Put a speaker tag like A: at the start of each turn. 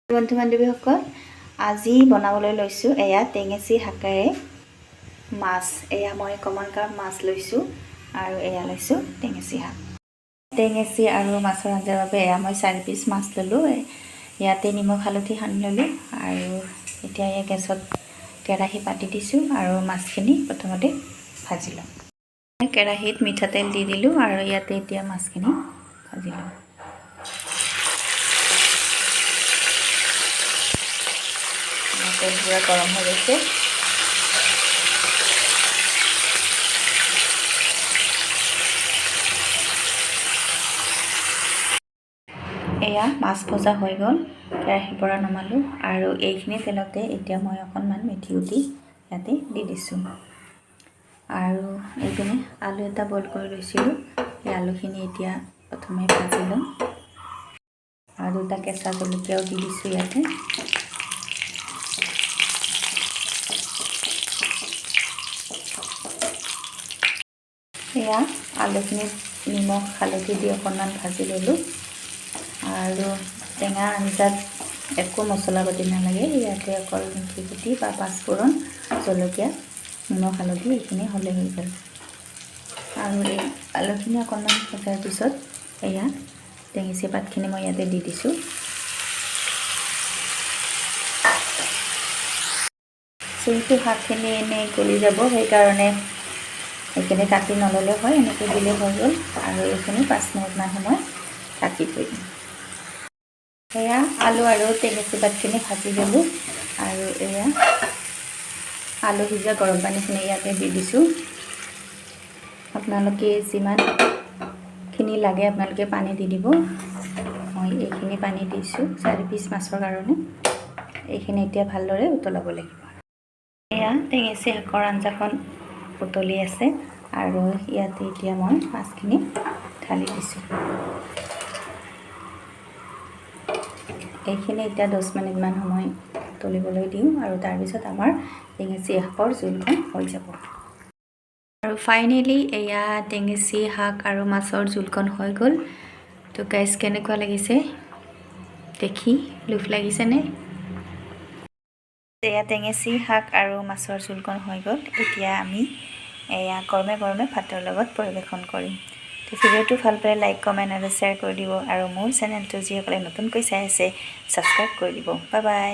A: বন্ধু বান্ধৱীসকল, আজি বনাবলৈ লৈছোঁ এয়া টেঙেচি শাকেৰে মাছ। এয়া মই কমন কাপ মাছ লৈছোঁ আৰু এয়া লৈছোঁ টেঙেচি শাক। টেঙেচি আৰু মাছৰ আঞ্জাৰ বাবে এয়া মই 4 পিচ মাছ ল'লোঁ। ইয়াতে নিমখ হালধি সানি ল'লোঁ আৰু এতিয়া এই গেছত কেৰাহী পাতি দিছোঁ আৰু মাছখিনি প্ৰথমতে ভাজি ল'ম। কেৰাহীত মিঠাতেল দি দিলোঁ আৰু ইয়াতে এতিয়া মাছখিনি ভাজি ল'ম। তেল পুৰা গৰম হৈ গৈছে। এয়া মাছ ভজা হৈ গ'ল, কেৰাহীৰ পৰা নমালোঁ আৰু এইখিনি তেলতে এতিয়া মই অকণমান মেথি গুটি ইয়াতে দি দিছোঁ আৰু এইপিনে আলু এটা বইল কৰি লৈছিলোঁ। এই আলুখিনি এতিয়া প্ৰথমে ভাজি ল'ম আৰু 2টা কেঁচা জলকীয়াও দি দিছোঁ ইয়াতে। এয়া আলুখিনি নিমখ হালধি দি অকণমান ভাজি ল'লোঁ আৰু টেঙা আঞ্জাত একো মছলা পাতি নালাগে। ইয়াতে অকল মেথি গুটি বা পাঁচফোৰণ, জলকীয়া, নিমখ হালধি এইখিনি হ'লে হৈ গ'ল। আৰু এই আলুখিনি অকণমান ভজাৰ পিছত এয়া টেঙেচি পাতখিনি মই ইয়াতে দি দিছোঁ। যিহেতু শাকখিনি এনেই গলি যাব, সেইকাৰণে এইখিনি কাটি নল'লে হয়, এনেকৈ দিলে হৈ গ'ল আৰু এইখিনি 5 মিনিটমান সময় ঢাকি থৈ দিম। এয়া আলু আৰু টেঙেচি পাতখিনি ভাজি ল'লোঁ আৰু এয়া আলু সিজোৱা গৰম পানীখিনি ইয়াতে দি দিছোঁ। আপোনালোকে যিমানখিনি লাগে আপোনালোকে পানী দি দিব। মই এইখিনি পানী দিছোঁ 4 পিচ মাছৰ কাৰণে। এইখিনি এতিয়া ভালদৰে উতলাব লাগিব। এয়া টেঙেচি শাকৰ আঞ্জাখন উতলি আছে আৰু ইয়াতে এতিয়া মই মাছখিনি ঢালি দিছোঁ। এইখিনি এতিয়া 10 মিনিটমান সময় উতলিবলৈ দিওঁ আৰু তাৰপিছত আমাৰ টেঙেচি শাকৰ জোলখন হৈ যাব। আৰু ফাইনেলি এয়া টেঙেচি শাক আৰু মাছৰ জোলখন হৈ গ'ল। তো গাইজ, কেনেকুৱা লাগিছে দেখি? লোভ লাগিছেনে? এয়া টেঙেচি শাক আৰু মাছৰ জোলখন হৈ গ'ল। এতিয়া আমি এয়া গৰমে গৰমে ভাতৰ লগত পৰিৱেশন কৰিম। তো ভিডিঅ'টো ভাল পালে লাইক, কমেণ্ট আৰু শ্বেয়াৰ কৰি দিব আৰু মোৰ চেনেলটো যিসকলে নতুনকৈ চাই আছে ছাবস্ক্ৰাইব কৰি দিব। Bye bye.